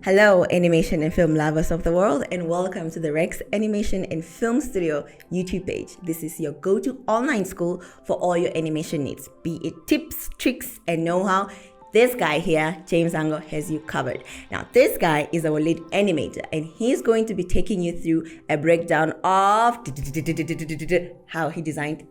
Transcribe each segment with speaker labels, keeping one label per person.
Speaker 1: Hello, animation and film lovers of the world, and welcome to the Rex Animation and Film Studio YouTube page. This is your go-to online school for all your animation needs, be it tips, tricks, and know-how. This guy here, James Hango, has you covered. Now, this guy is our lead animator, and he's going to be taking you through a breakdown of how he designed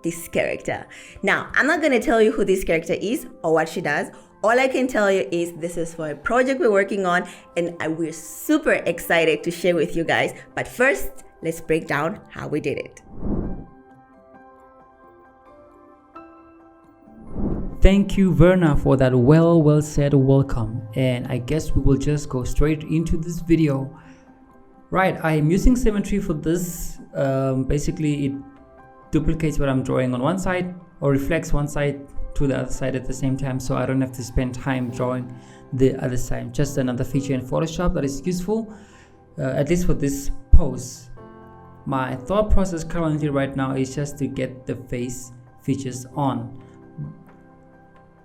Speaker 1: this character. Now, I'm not going to tell you who this character is or what she does. All I can tell you is this is for a project we're working on, and we're super excited to share with you guys. But first, let's break down how we did it.
Speaker 2: Thank you, Verna, for that well said welcome. And I guess we will just go straight into this video. Right, I am using symmetry for this. Basically, it duplicates what I'm drawing on one side or reflects one side to the other side at the same time, so I don't have to spend time drawing the other side. Just another feature in Photoshop that is useful, at least for this pose. My thought process currently right now is just to get the face features on.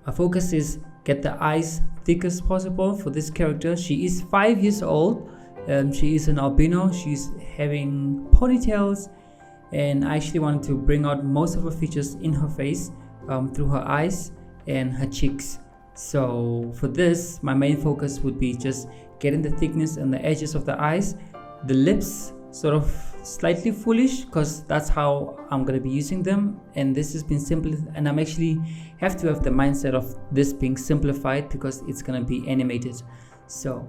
Speaker 2: My focus is get the eyes thick as possible for this character. She is 5 years old. She is an albino. She's having ponytails, and I actually wanted to bring out most of her features in her face through her eyes and her cheeks. So for this, my main focus would be just getting the thickness and the edges of the eyes. The lips sort of slightly foolish because that's how I'm going to be using them, and this has been simplified, and I'm actually have to have the mindset of this being simplified because it's going to be animated. So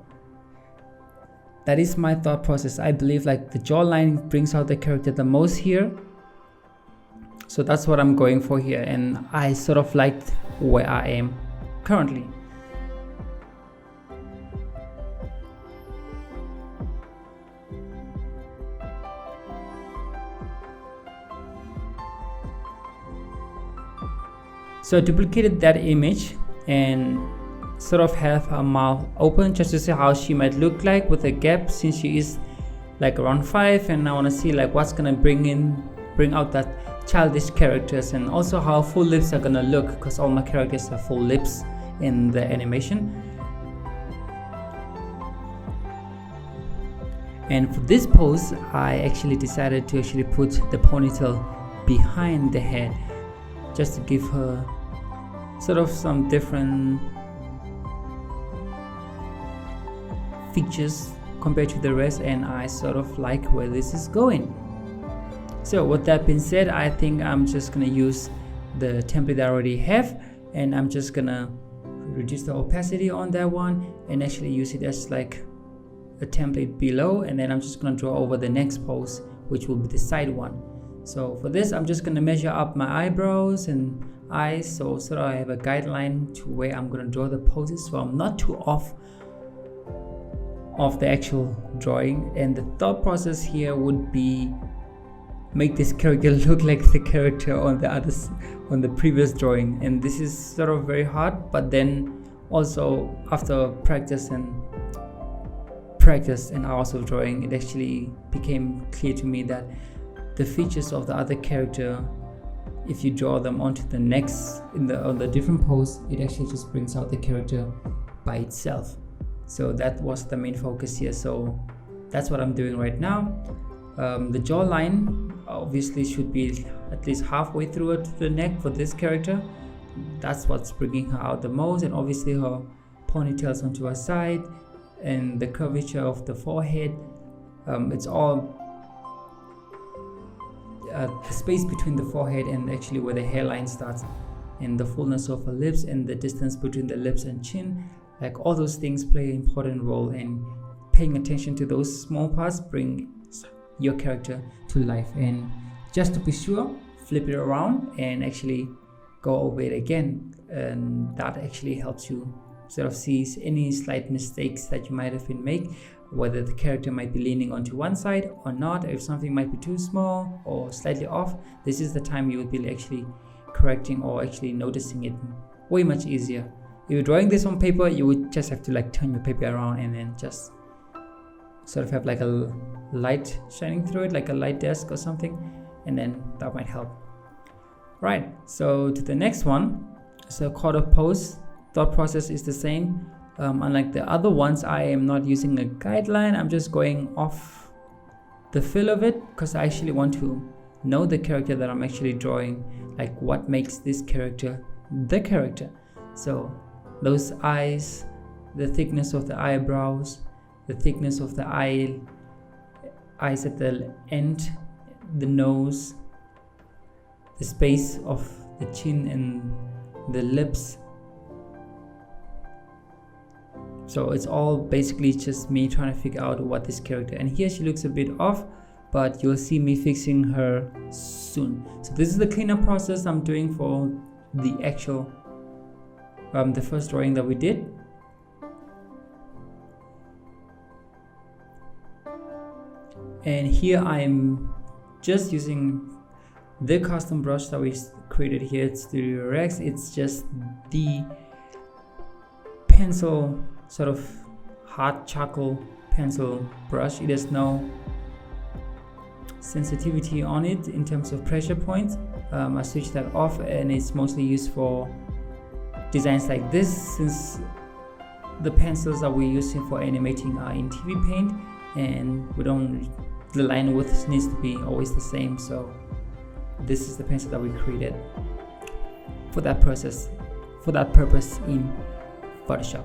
Speaker 2: that is my thought process. I believe like the jawline brings out the character the most here, so that's what I'm going for here, and I sort of liked where I am currently. So I duplicated that image and sort of have her mouth open just to see how she might look like with a gap, since she is like around 5, and I want to see like what's gonna bring out that childish characters, and also how full lips are gonna look, because all my characters have full lips in the animation. And for this pose, I actually decided to actually put the ponytail behind the head, just to give her sort of some different features compared to the rest, and I sort of like where this is going. So with that being said, I think I'm just gonna use the template that I already have, and I'm just gonna reduce the opacity on that one and actually use it as like a template below, and then I'm just gonna draw over the next pose, which will be the side one. So for this, I'm just gonna measure up my eyebrows and eyes, so that I have a guideline to where I'm gonna draw the poses, so I'm not too off of the actual drawing. And the thought process here would be make this character look like the character on the previous drawing, and this is sort of very hard, but then also after practice and hours of drawing, it actually became clear to me that the features of the other character, if you draw them onto the next on the different pose, it actually just brings out the character by itself. So that was the main focus here, so that's what I'm doing right now. The jawline obviously should be at least halfway through it to the neck for this character. That's what's bringing her out the most, and obviously her ponytails onto her side and the curvature of the forehead. It's all the space between the forehead and actually where the hairline starts, and the fullness of her lips and the distance between the lips and chin. Like all those things play an important role, and paying attention to those small parts brings your character to life. And just to be sure, flip it around and actually go over it again, and that actually helps you sort of see any slight mistakes that you might have been make, whether the character might be leaning onto one side or not, if something might be too small or slightly off. This is the time you will be actually correcting or actually noticing it way much easier. If you're drawing this on paper, you would just have to like turn your paper around and then just sort of have like a light shining through it, like a light desk or something, and then that might help. Right, so to the next one. So quarter pose, thought process is the same. Unlike the other ones, I am not using a guideline. I'm just going off the feel of it, because I actually want to know the character that I'm actually drawing, like what makes this character the character. So those eyes, the thickness of the eyebrows, the thickness of the eyes at the end, the nose, the space of the chin and the lips. So it's all basically just me trying to figure out what this character, and here she looks a bit off, but you'll see me fixing her soon. So this is the cleanup process I'm doing for the actual the first drawing that we did. And here I'm just using the custom brush that we created here at Studio Rex. It's just the pencil, sort of hard charcoal pencil brush. It has no sensitivity on it in terms of pressure points. I switched that off, and it's mostly used for designs like this, since the pencils that we're using for animating are in TV Paint, and the line width needs to be always the same. So this is the pencil that we created for that purpose in Photoshop.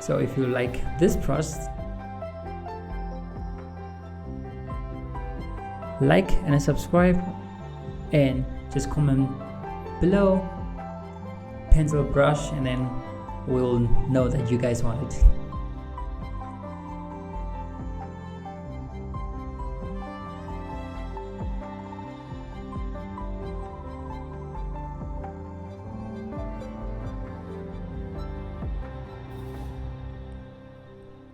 Speaker 2: So if you like this process, like and subscribe, and just comment below pencil brush, and then we'll know that you guys want it.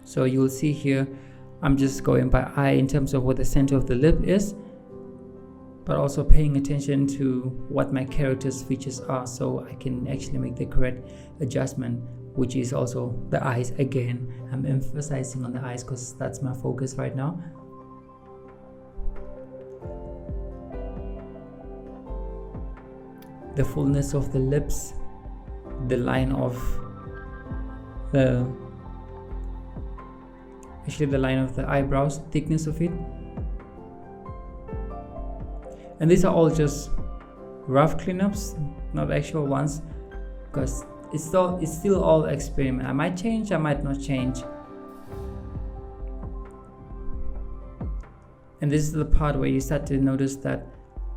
Speaker 2: So you'll see here, I'm just going by eye in terms of what the center of the lip is, but also paying attention to what my character's features are, so I can actually make the correct adjustment, which is also the eyes. Again, I'm emphasizing on the eyes because that's my focus right now. The fullness of the lips, the line of the line of the eyebrows, thickness of it. And these are all just rough cleanups, not actual ones, because it's still all experiment. I might change, I might not change. And this is the part where you start to notice that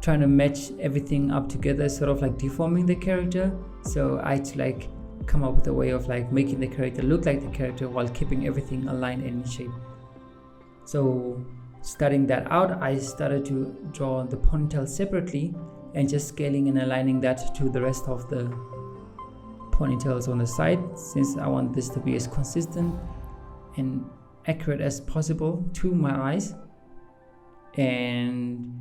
Speaker 2: trying to match everything up together is sort of like deforming the character. So I had to like come up with a way of like making the character look like the character while keeping everything aligned and in shape. So starting that out, I started to draw the ponytail separately and just scaling and aligning that to the rest of the ponytails on the side, since I want this to be as consistent and accurate as possible to my eyes. And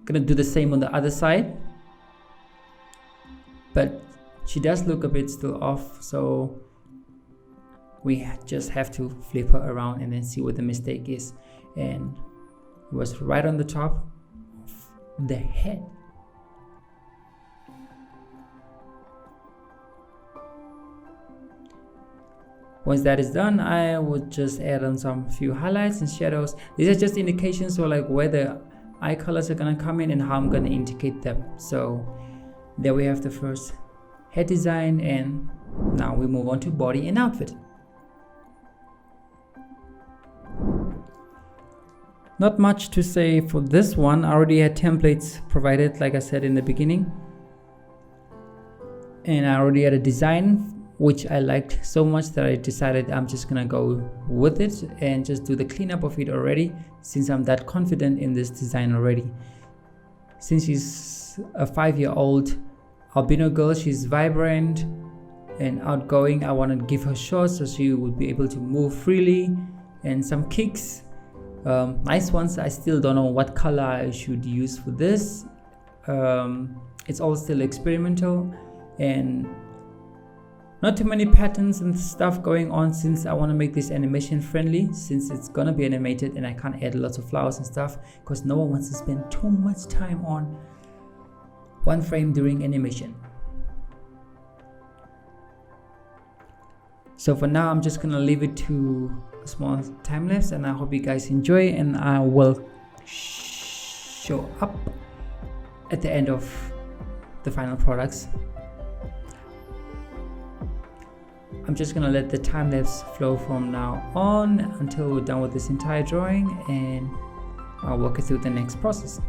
Speaker 2: gonna do the same on the other side, but she does look a bit still off, so we just have to flip her around and then see what the mistake is. And it was right on the top of the head. Once that is done, I would just add on some few highlights and shadows. These are just indications for like where the eye colors are gonna come in and how I'm gonna indicate them. So there we have the first head design, and now we move on to body and outfit. Not much to say for this one. I already had templates provided, like I said in the beginning, and I already had a design which I liked so much that I decided I'm just gonna go with it and just do the cleanup of it already, since I'm that confident in this design already. Since she's a 5-year-old albino girl, she's vibrant and outgoing. I want to give her shorts so she would be able to move freely, and some kicks, nice ones. I still don't know what color I should use for this. It's all still experimental, and not too many patterns and stuff going on, since I want to make this animation friendly, since it's gonna be animated and I can't add lots of flowers and stuff because no one wants to spend too much time on one frame during animation. So for now, I'm just gonna leave it to a small time lapse, and I hope you guys enjoy, and I will show up at the end of the final products. I'm just gonna let the time lapse flow from now on until we're done with this entire drawing, and I'll walk you through the next process.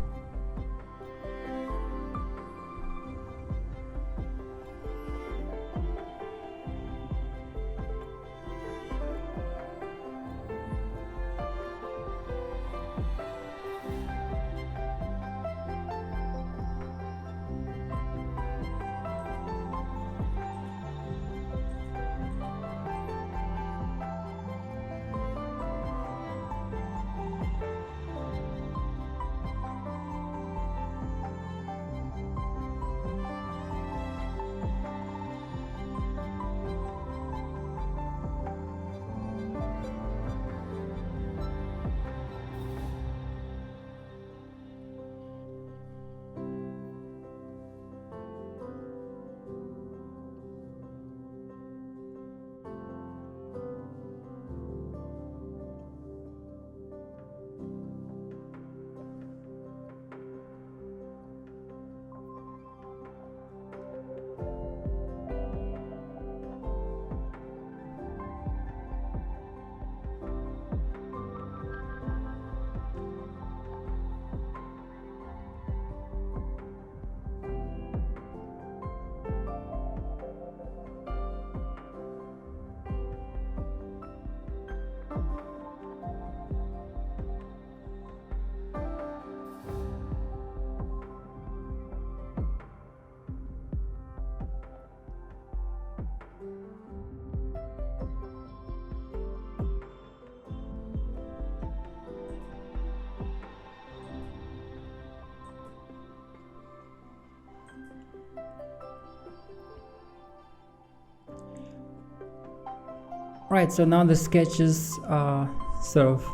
Speaker 2: Right, so now the sketches are sort of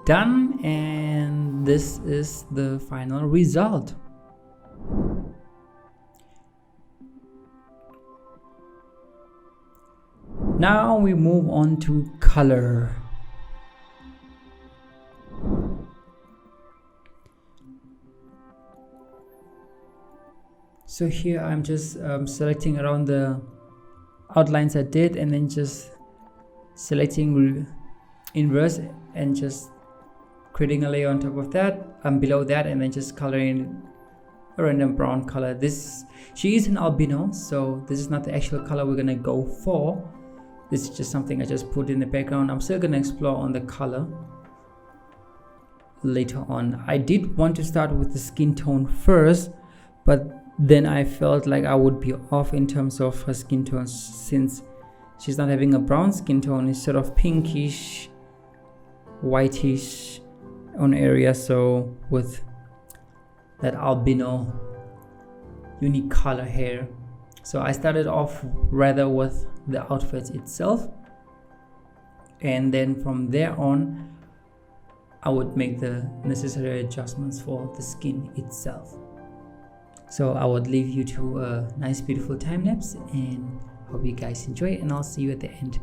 Speaker 2: done, and this is the final result. Now we move on to color. So here I'm just selecting around the outlines I did, and then just selecting inverse and just creating a layer on top of that, below that, and then just coloring a random brown color. She is an albino, so this is not the actual color we're gonna go for. This is just something I just put in the background. I'm still gonna explore on the color later on. I did want to start with the skin tone first, but then I felt like I would be off in terms of her skin tone, since she's not having a brown skin tone. It's sort of pinkish, whitish on area, so with that albino unique color hair. So I started off rather with the outfit itself, and then from there on I would make the necessary adjustments for the skin itself. So I would leave you to a nice beautiful time lapse, and hope you guys enjoy, and I'll see you at the end.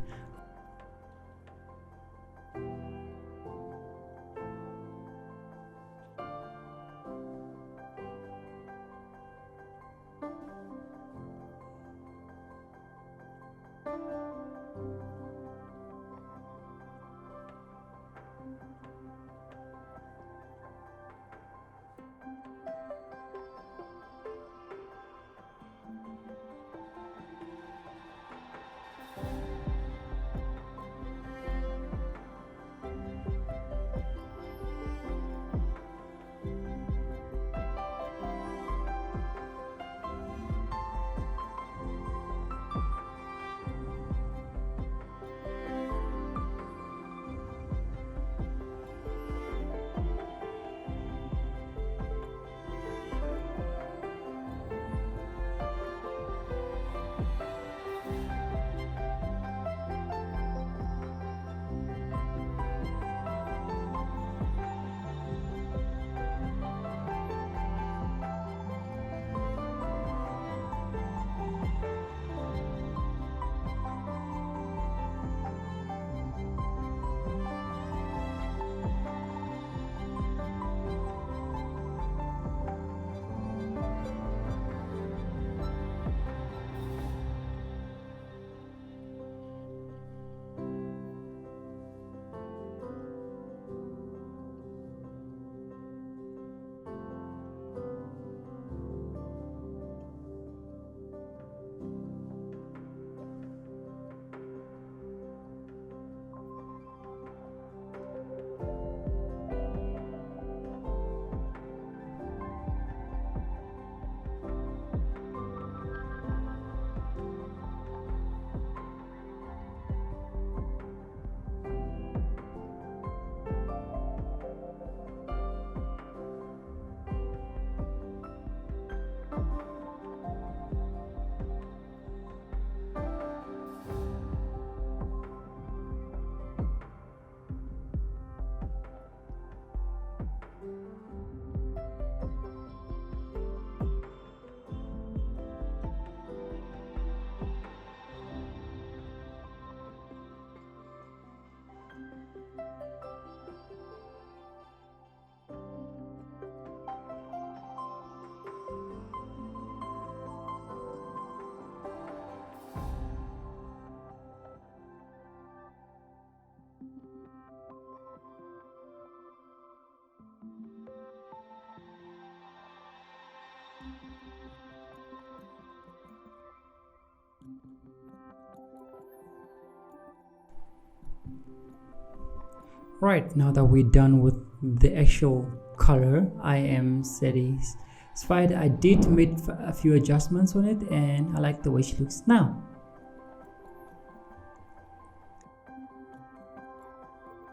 Speaker 2: Right, now that we're done with the actual color, I am satisfied. I did make a few adjustments on it and I like the way she looks now.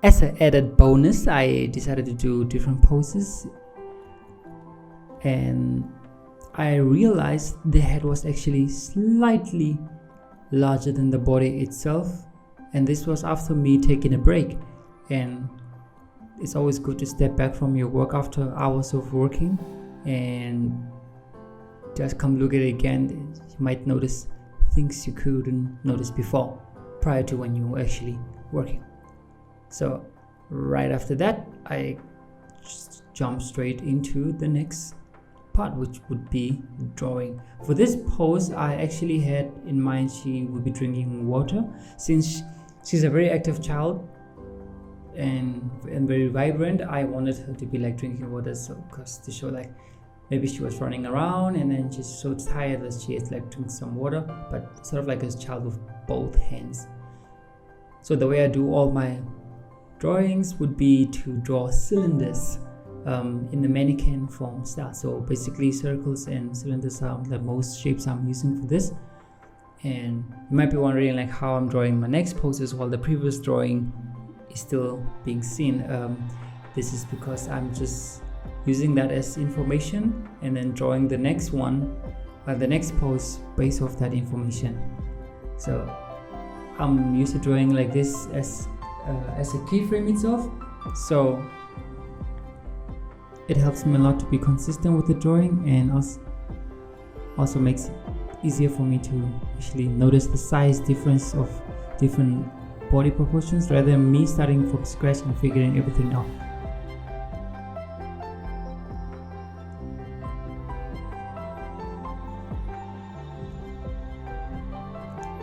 Speaker 2: As an added bonus, I decided to do different poses, and I realized the head was actually slightly larger than the body itself, and this was after me taking a break. And it's always good to step back from your work after hours of working and just come look at it again. You might notice things you couldn't notice before, prior to when you were actually working. So right after that, I just jump straight into the next part, which would be drawing. For this pose, I actually had in mind she would be drinking water, since she's a very active child and very vibrant. I wanted her to be like drinking water, so because to show like maybe she was running around and then she's so tired that she has like drink some water, but sort of like a child with both hands. So the way I do all my drawings would be to draw cylinders in the mannequin form style. So basically circles and cylinders are the most shapes I'm using for this. And you might be wondering like how I'm drawing my next poses while the previous drawing is still being seen. This is because I'm just using that as information and then drawing the next one, the next pose based off that information. So I'm used to drawing like this as a keyframe itself, so it helps me a lot to be consistent with the drawing, and also makes it easier for me to actually notice the size difference of different body proportions rather than me starting from scratch and figuring everything out.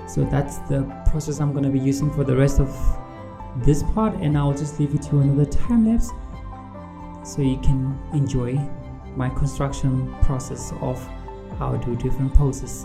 Speaker 2: So that's the process I'm going to be using for the rest of this part, and I'll just leave it to another time lapse so you can enjoy my construction process of how to do different poses.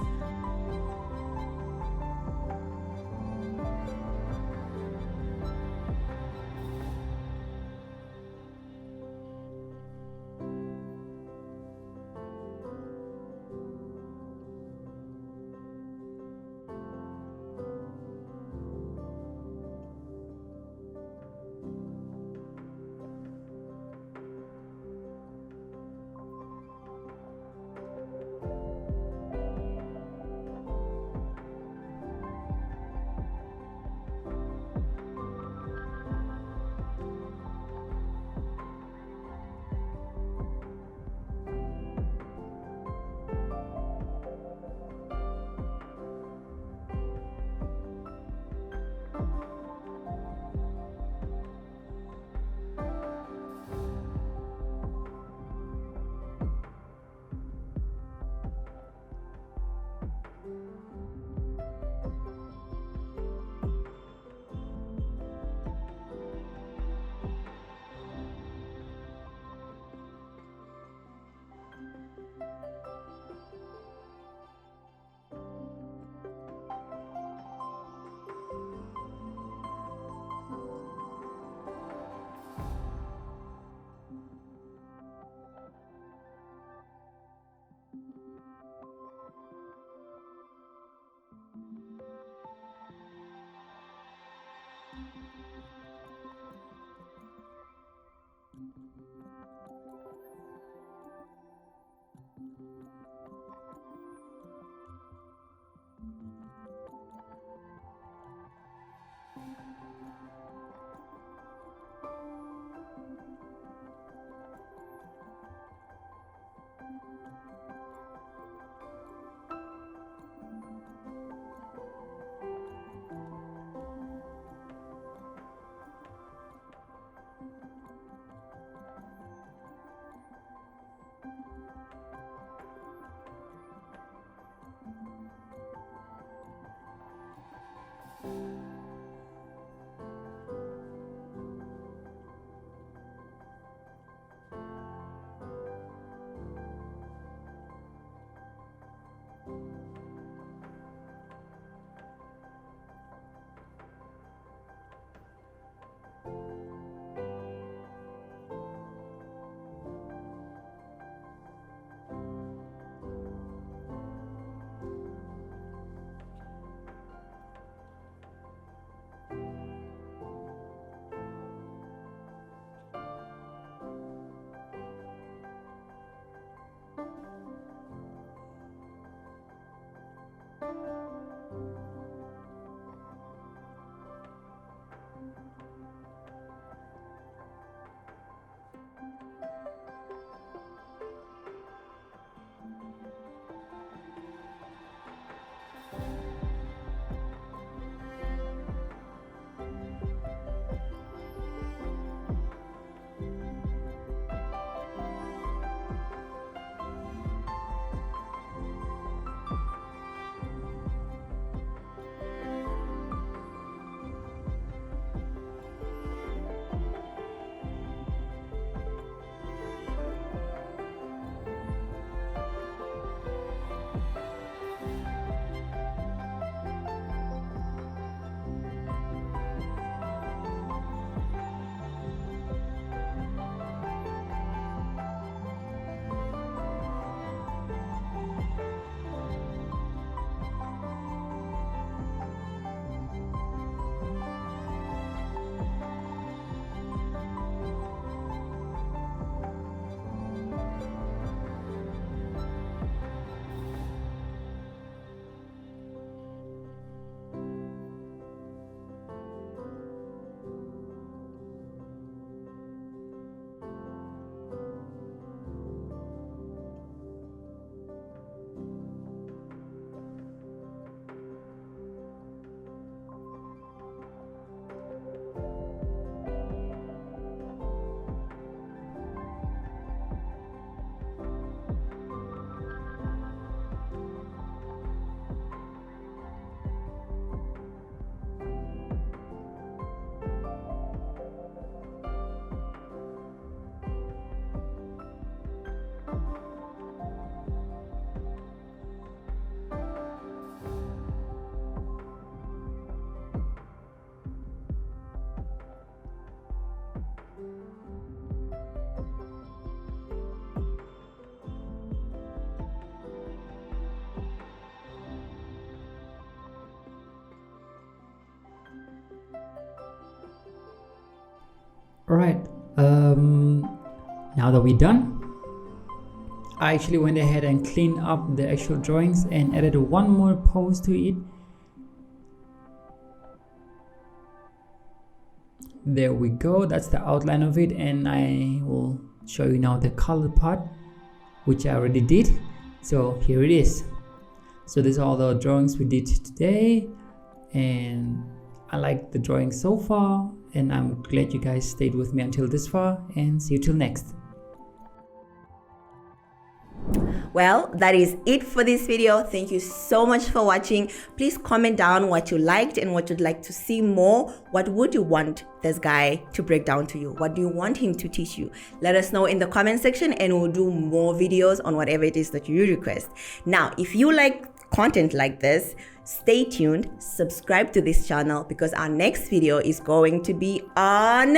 Speaker 2: Alright, now that we're done, I actually went ahead and cleaned up the actual drawings and added one more pose to it. There we go, that's the outline of it, and I will show you now the color part, which I already did. So here it is. So these are all the drawings we did today, and I like the drawing so far, and I'm glad you guys stayed with me until this far, and see you till next.
Speaker 1: Well, that is it for this video. Thank you so much for watching. Please comment down what you liked and what you'd like to see more. What would you want this guy to break down to you? What do you want him to teach you? Let us know in the comment section, and we'll do more videos on whatever it is that you request. Now, if you like content like this, stay tuned, subscribe to this channel, because our next video is going to be on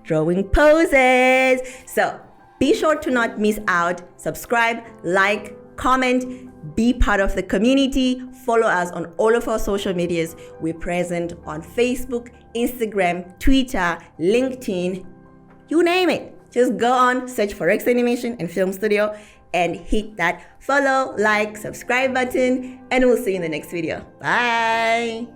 Speaker 1: drawing poses. So be sure to not miss out. Subscribe, like, comment, be part of the community. Follow us on all of our social medias. We're present on Facebook, Instagram, Twitter, LinkedIn, you name it. Just go on, search for Rex Animation and Film Studio, and hit that follow, like, subscribe button, and we'll see you in the next video. Bye.